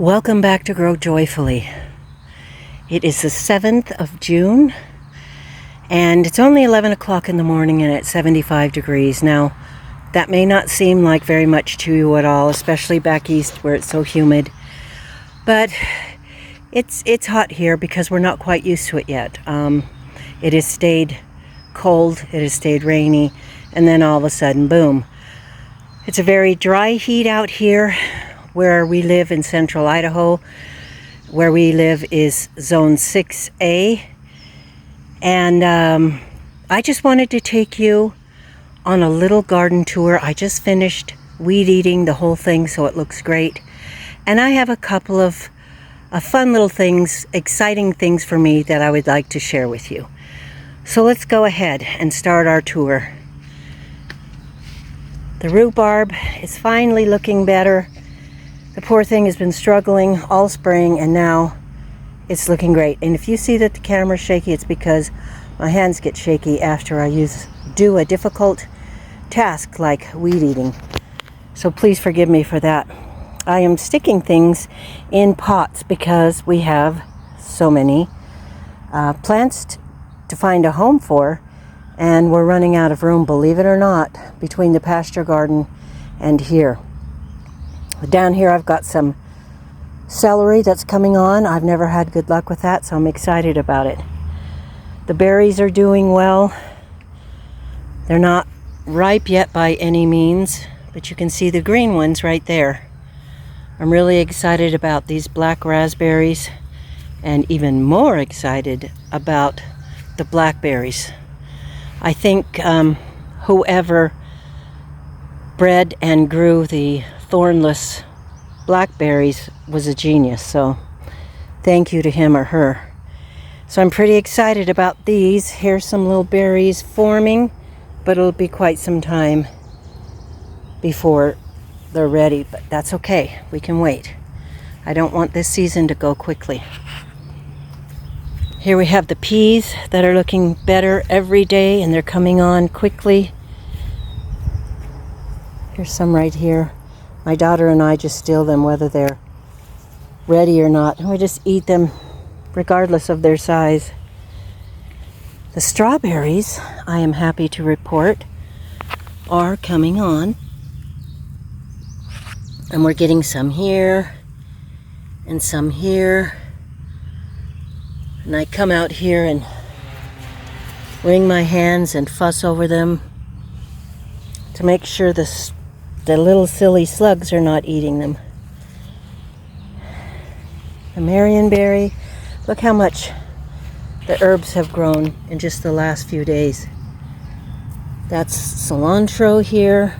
Welcome back to Grow Joyfully. It is the 7th of June and it's only 11 o'clock in the morning and it's 75 degrees. Now, that may not seem like very much to you at all, especially back east where it's so humid. But it's hot here because we're not quite used to it yet. It has stayed cold, it has stayed rainy, and then all of a sudden, boom. It's a very dry heat out here. Where we live in central Idaho, where we live is zone 6A. And I just wanted to take you on a little garden tour. I just finished weed eating the whole thing, so it looks great. And I have a couple of fun little things, exciting things for me that I would like to share with you. So let's go ahead and start our tour. The rhubarb is finally looking better. The poor thing has been struggling all spring and now it's looking great. And if you see that the camera's shaky, it's because my hands get shaky after I do a difficult task like weed eating. So please forgive me for that. I am sticking things in pots because we have so many plants to find a home for, and we're running out of room, believe it or not, between the pasture garden and here. Down here I've got some celery that's coming on. I've never had good luck with that, so I'm excited about it. The berries are doing well. They're not ripe yet by any means, but you can see the green ones right there. I'm really excited about these black raspberries and even more excited about the blackberries. I think whoever bred and grew the thornless blackberries was a genius, so thank you to him or her. So I'm pretty excited about these. Here's some little berries forming, but it'll be quite some time before they're ready, but that's okay, we can wait. I don't want this season to go quickly. Here we have the peas that are looking better every day and they're coming on quickly. Here's some right here. My daughter and I just steal them whether they're ready or not. And we just eat them regardless of their size. The strawberries, I am happy to report, are coming on. And we're getting some here and some here. And I come out here and wring my hands and fuss over them to make sure the little silly slugs are not eating them. The marionberry, look how much the herbs have grown in just the last few days. That's cilantro here,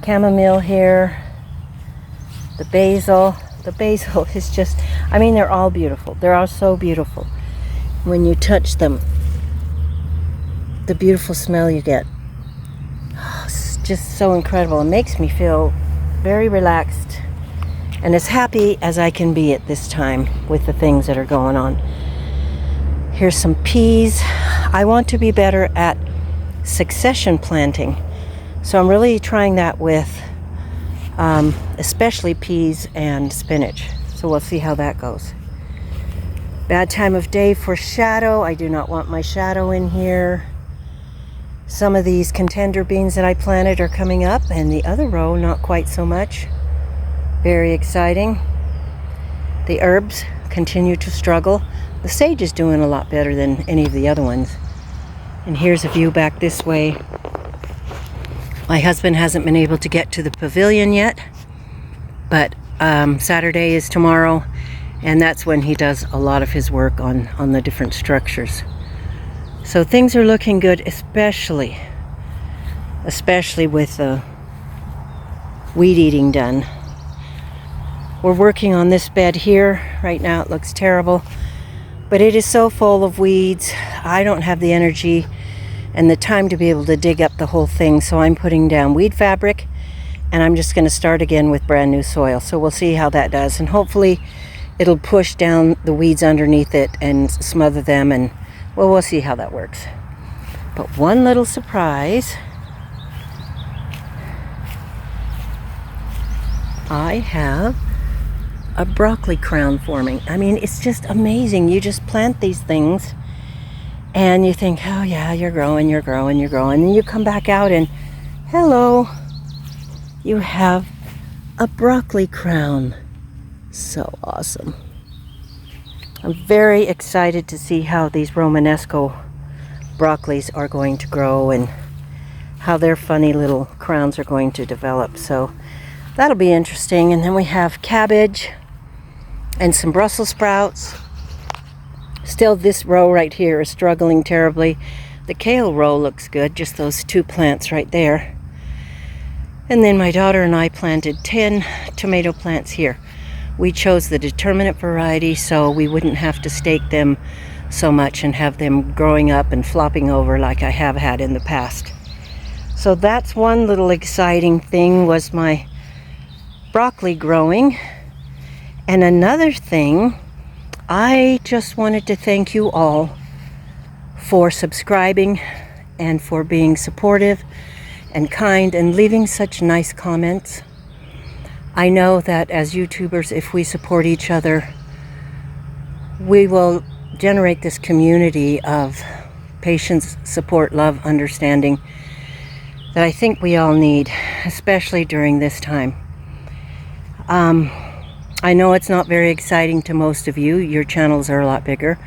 chamomile here, the basil. The basil is just, I mean, they're all beautiful. They're all so beautiful. When you touch them, the beautiful smell you get. Just so incredible. It makes me feel very relaxed and as happy as I can be at this time with the things that are going on. Here's some peas. I want to be better at succession planting, so I'm really trying that with especially peas and spinach. So we'll see how that goes. Bad time of day for shadow. I do not want my shadow in here. Some of these contender beans that I planted are coming up, and the other row not quite so much. Very exciting. The herbs continue to struggle. The sage is doing a lot better than any of the other ones. And here's a view back this way. My husband hasn't been able to get to the pavilion yet, but Saturday is tomorrow, and that's when he does a lot of his work on the different structures. So things are looking good, especially with the weed eating done. We're working on this bed here. Right now it looks terrible, but it is so full of weeds. I don't have the energy and the time to be able to dig up the whole thing, so I'm putting down weed fabric and I'm just going to start again with brand new soil. So we'll see how that does, and hopefully it'll push down the weeds underneath it and smother them, and well, we'll see how that works. But one little surprise, I have a broccoli crown forming. I mean, it's just amazing. You just plant these things and you think, oh yeah, you're growing, you're growing, you're growing. And you come back out and hello, you have a broccoli crown. So awesome. I'm very excited to see how these Romanesco broccolis are going to grow and how their funny little crowns are going to develop. So that'll be interesting. And then we have cabbage and some Brussels sprouts. Still, this row right here is struggling terribly. The kale row looks good, just those two plants right there. And then my daughter and I planted 10 tomato plants here. We chose the determinate variety so we wouldn't have to stake them so much and have them growing up and flopping over like I have had in the past. So that's one little exciting thing, was my broccoli growing. And another thing, I just wanted to thank you all for subscribing and for being supportive and kind and leaving such nice comments. I know that as YouTubers, if we support each other, we will generate this community of patience, support, love, understanding that I think we all need, especially during this time. I know it's not very exciting to most of you. Your channels are a lot bigger.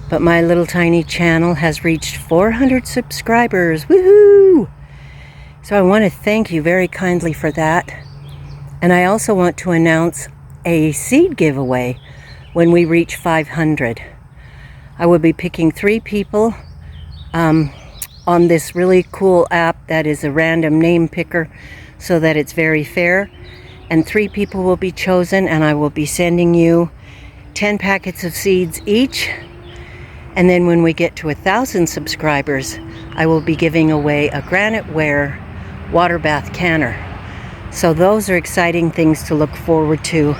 But my little tiny channel has reached 400 subscribers. Woohoo! So I want to thank you very kindly for that. And I also want to announce a seed giveaway when we reach 500. I will be picking 3 people on this really cool app that is a random name picker so that it's very fair. And 3 people will be chosen, and I will be sending you 10 packets of seeds each. And then when we get to 1,000 subscribers, I will be giving away a granite ware water bath canner. So those are exciting things to look forward to.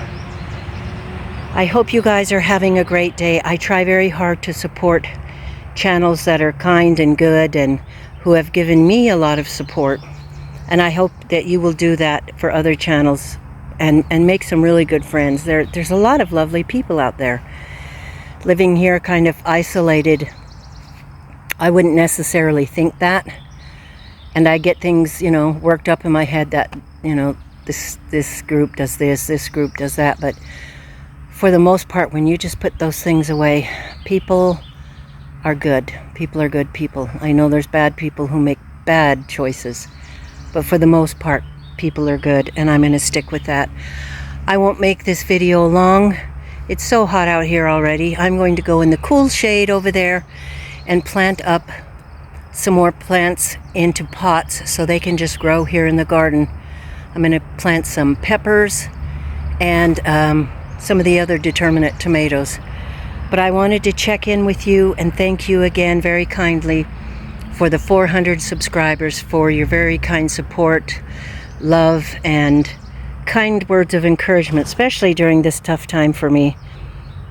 I hope you guys are having a great day. I try very hard to support channels that are kind and good and who have given me a lot of support. And I hope that you will do that for other channels and make some really good friends. There's a lot of lovely people out there. Living here kind of isolated, I wouldn't necessarily think that. And I get things, worked up in my head that, this group does this group does that. But for the most part, when you just put those things away, people are good. People are good people. I know there's bad people who make bad choices. But for the most part, people are good, and I'm going to stick with that. I won't make this video long. It's so hot out here already. I'm going to go in the cool shade over there and plant up some more plants into pots so they can just grow here in the garden. I'm going to plant some peppers and some of the other determinate tomatoes. But I wanted to check in with you and thank you again very kindly for the 400 subscribers, for your very kind support, love, and kind words of encouragement, especially during this tough time for me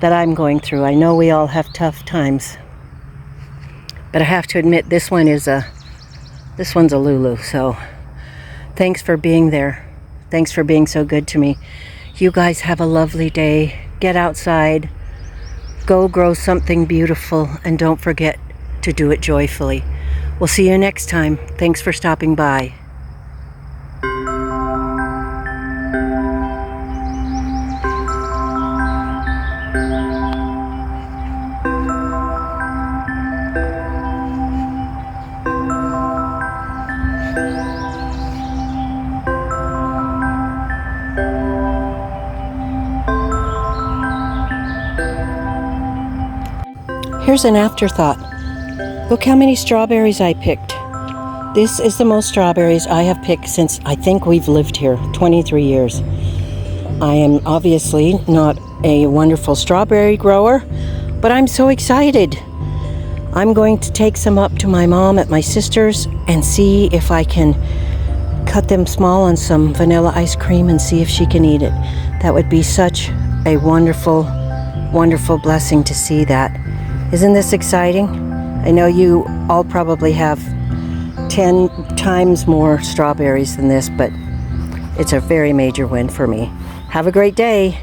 that I'm going through. I know we all have tough times, but I have to admit this one's a Lulu. So thanks for being there. Thanks for being so good to me. You guys have a lovely day. Get outside, go grow something beautiful, and don't forget to do it joyfully. We'll see you next time. Thanks for stopping by. Here's an afterthought. Look how many strawberries I picked. This is the most strawberries I have picked since I think we've lived here, 23 years. I am obviously not a wonderful strawberry grower, but I'm so excited. I'm going to take some up to my mom at my sister's and see if I can cut them small on some vanilla ice cream and see if she can eat it. That would be such a wonderful, wonderful blessing to see that. Isn't this exciting? I know you all probably have 10 times more strawberries than this, but it's a very major win for me. Have a great day.